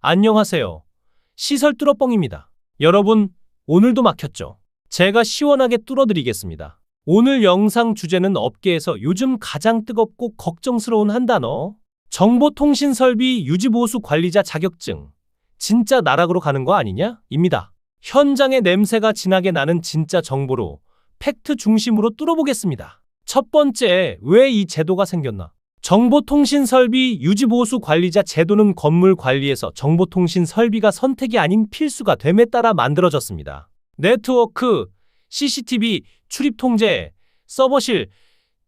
안녕하세요. 시설 뚫어뻥입니다. 여러분, 오늘도 막혔죠? 제가 시원하게 뚫어드리겠습니다. 오늘 영상 주제는 업계에서 요즘 가장 뜨겁고 걱정스러운 한 단어. 정보통신설비 유지보수 관리자 자격증. 진짜 나락으로 가는 거 아니냐? 입니다. 현장의 냄새가 진하게 나는 진짜 정보로 팩트 중심으로 뚫어보겠습니다. 첫 번째, 왜 이 제도가 생겼나? 정보통신설비 유지보수 관리자 제도는 건물 관리에서 정보통신 설비가 선택이 아닌 필수가 됨에 따라 만들어졌습니다. 네트워크, CCTV, 출입통제, 서버실,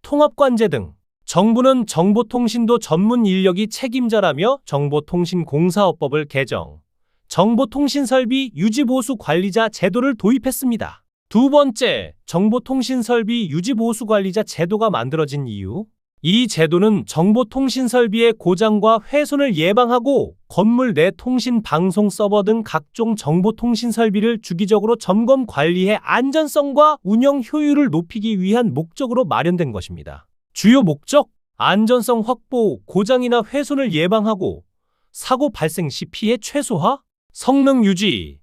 통합관제 등 정부는 정보통신도 전문 인력이 책임져라며 정보통신공사업법을 개정, 정보통신설비 유지보수 관리자 제도를 도입했습니다. 두 번째, 정보통신설비 유지보수 관리자 제도가 만들어진 이유. 이 제도는 정보통신설비의 고장과 훼손을 예방하고 건물 내 통신, 방송, 서버 등 각종 정보통신설비를 주기적으로 점검 관리해 안전성과 운영 효율을 높이기 위한 목적으로 마련된 것입니다. 주요 목적, 안전성 확보, 고장이나 훼손을 예방하고 사고 발생 시 피해 최소화, 성능 유지,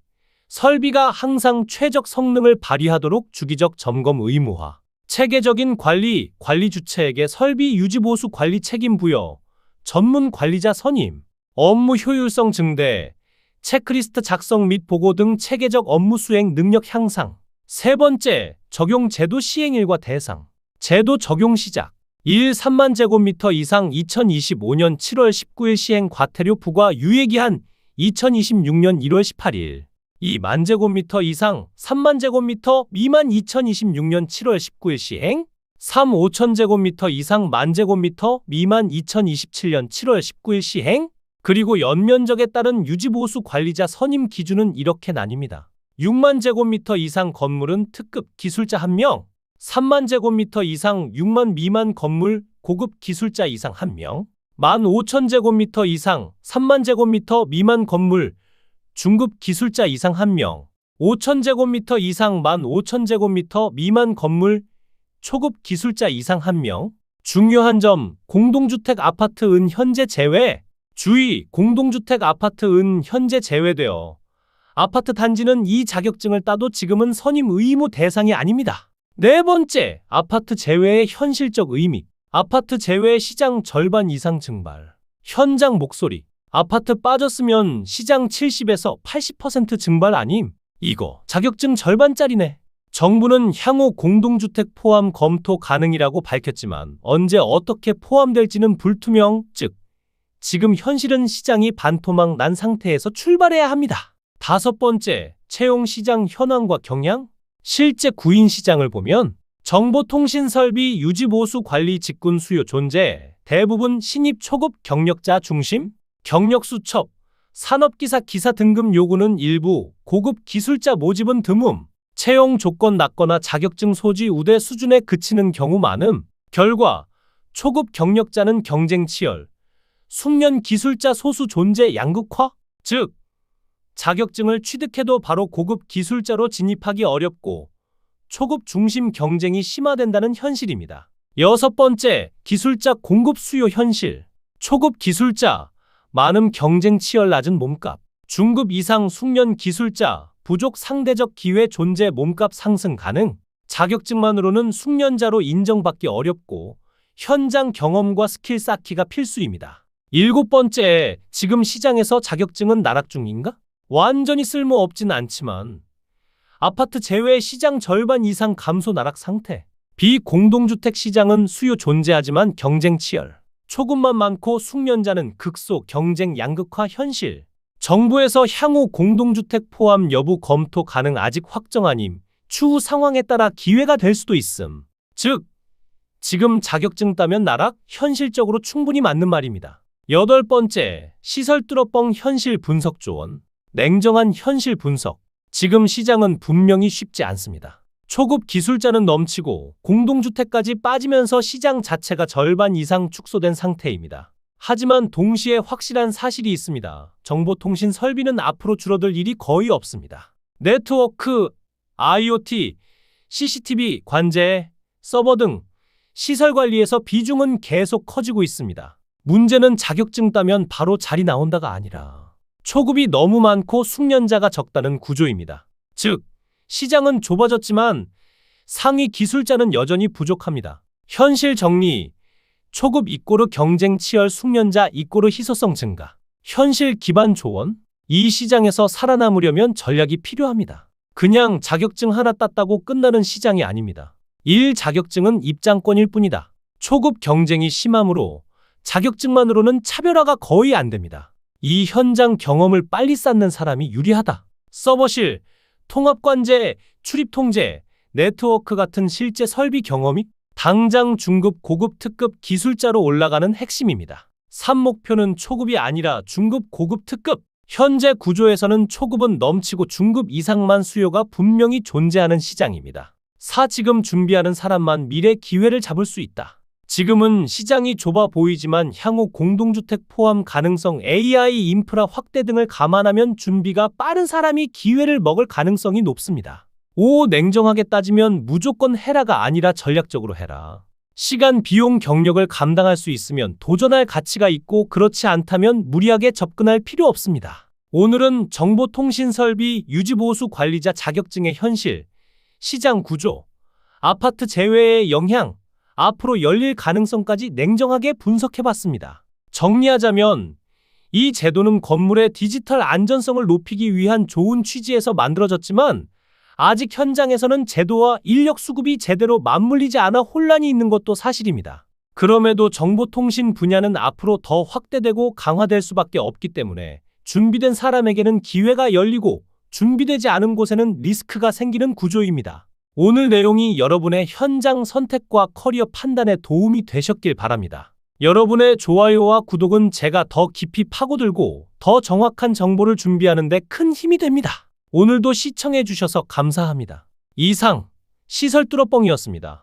설비가 항상 최적 성능을 발휘하도록 주기적 점검 의무화, 체계적인 관리 주체에게 설비 유지보수 관리 책임 부여, 전문 관리자 선임, 업무 효율성 증대, 체크리스트 작성 및 보고 등 체계적 업무 수행 능력 향상. 세 번째, 적용 제도 시행일과 대상. 제도 적용 시작. 3만 제곱미터 이상 2025년 7월 19일 시행 과태료 부과 유예기한 2026년 1월 18일. 2만 제곱미터 이상 3만 제곱미터 미만 2026년 7월 19일 시행. 5천 제곱미터 이상 만 제곱미터 미만 2027년 7월 19일 시행. 그리고 연면적에 따른 유지보수 관리자 선임 기준은 이렇게 나뉩니다. 6만 제곱미터 이상 건물은 특급 기술자 1명, 3만 제곱미터 이상 6만 미만 건물 고급 기술자 이상 1명, 15,000 제곱미터 이상 3만 제곱미터 미만 건물 중급 기술자 이상 1명, 5,000 제곱미터 이상 15,000 제곱미터 미만 건물 초급 기술자 이상 1명. 중요한 점, 공동주택 아파트 은 현재 제외. 주의, 공동주택 아파트 은 현재 제외되어 아파트 단지는 이 자격증을 따도 지금은 선임 의무 대상이 아닙니다. 네 번째, 아파트 제외의 현실적 의미. 아파트 제외 시장 절반 이상 증발. 현장 목소리. 아파트 빠졌으면 시장 70에서 80% 증발 아님? 이거 자격증 절반짜리네. 정부는 향후 공동주택 포함 검토 가능이라고 밝혔지만 언제 어떻게 포함될지는 불투명, 즉 지금 현실은 시장이 반토막 난 상태에서 출발해야 합니다. 다섯 번째, 채용 시장 현황과 경향. 실제 구인 시장을 보면 정보통신설비 유지보수 관리 직군 수요 존재, 대부분 신입 초급 경력자 중심, 경력 수첩, 산업기사 기사 등급 요구는 일부, 고급 기술자 모집은 드문, 채용 조건 낮거나 자격증 소지 우대 수준에 그치는 경우 많음. 결과, 초급 경력자는 경쟁 치열, 숙련 기술자 소수 존재 양극화, 즉 자격증을 취득해도 바로 고급 기술자로 진입하기 어렵고 초급 중심 경쟁이 심화된다는 현실입니다. 여섯 번째, 기술자 공급 수요 현실. 초급 기술자, 많음 경쟁 치열 낮은 몸값. 중급 이상 숙련 기술자, 부족 상대적 기회 존재 몸값 상승 가능. 자격증만으로는 숙련자로 인정받기 어렵고 현장 경험과 스킬 쌓기가 필수입니다. 일곱 번째, 지금 시장에서 자격증은 나락 중인가? 완전히 쓸모없진 않지만 아파트 제외 시장 절반 이상 감소 나락 상태. 비공동주택 시장은 수요 존재하지만 경쟁 치열. 초급만 많고 숙련자는 극소 경쟁 양극화 현실. 정부에서 향후 공동주택 포함 여부 검토 가능 아직 확정 아님. 추후 상황에 따라 기회가 될 수도 있음. 즉, 지금 자격증 따면 나락? 현실적으로 충분히 맞는 말입니다. 여덟 번째, 시설 뚫어뻥 현실 분석 조언. 냉정한 현실 분석. 지금 시장은 분명히 쉽지 않습니다. 초급 기술자는 넘치고 공동주택까지 빠지면서 시장 자체가 절반 이상 축소된 상태입니다. 하지만 동시에 확실한 사실이 있습니다. 정보통신 설비는 앞으로 줄어들 일이 거의 없습니다. 네트워크, IoT, CCTV, 관제, 서버 등 시설 관리에서 비중은 계속 커지고 있습니다. 문제는 자격증 따면 바로 자리 나온다가 아니라 초급이 너무 많고 숙련자가 적다는 구조입니다. 즉, 시장은 좁아졌지만 상위 기술자는 여전히 부족합니다. 현실 정리, 초급 이꼬르 경쟁 치열, 숙련자 이꼬르 희소성 증가. 현실 기반 조언? 이 시장에서 살아남으려면 전략이 필요합니다. 그냥 자격증 하나 땄다고 끝나는 시장이 아닙니다. 자격증은 입장권일 뿐이다. 초급 경쟁이 심하므로 자격증만으로는 차별화가 거의 안 됩니다. 이 현장 경험을 빨리 쌓는 사람이 유리하다. 서버실, 통합관제, 출입통제, 네트워크 같은 실제 설비 경험이 당장 중급, 고급, 특급 기술자로 올라가는 핵심입니다. 3목표는 초급이 아니라 중급, 고급, 특급. 현재 구조에서는 초급은 넘치고 중급 이상만 수요가 분명히 존재하는 시장입니다. 지금 준비하는 사람만 미래 기회를 잡을 수 있다. 지금은 시장이 좁아 보이지만 향후 공동주택 포함 가능성, AI 인프라 확대 등을 감안하면 준비가 빠른 사람이 기회를 먹을 가능성이 높습니다. 냉정하게 따지면 무조건 해라가 아니라 전략적으로 해라. 시간, 비용, 경력을 감당할 수 있으면 도전할 가치가 있고 그렇지 않다면 무리하게 접근할 필요 없습니다. 오늘은 정보통신설비 유지보수 관리자 자격증의 현실, 시장 구조, 아파트 제외의 영향, 앞으로 열릴 가능성까지 냉정하게 분석해봤습니다. 정리하자면 이 제도는 건물의 디지털 안전성을 높이기 위한 좋은 취지에서 만들어졌지만 아직 현장에서는 제도와 인력 수급이 제대로 맞물리지 않아 혼란이 있는 것도 사실입니다. 그럼에도 정보통신 분야는 앞으로 더 확대되고 강화될 수밖에 없기 때문에 준비된 사람에게는 기회가 열리고 준비되지 않은 곳에는 리스크가 생기는 구조입니다. 오늘 내용이 여러분의 현장 선택과 커리어 판단에 도움이 되셨길 바랍니다. 여러분의 좋아요와 구독은 제가 더 깊이 파고들고 더 정확한 정보를 준비하는 데 큰 힘이 됩니다. 오늘도 시청해 주셔서 감사합니다. 이상 시설뚫어뻥이었습니다.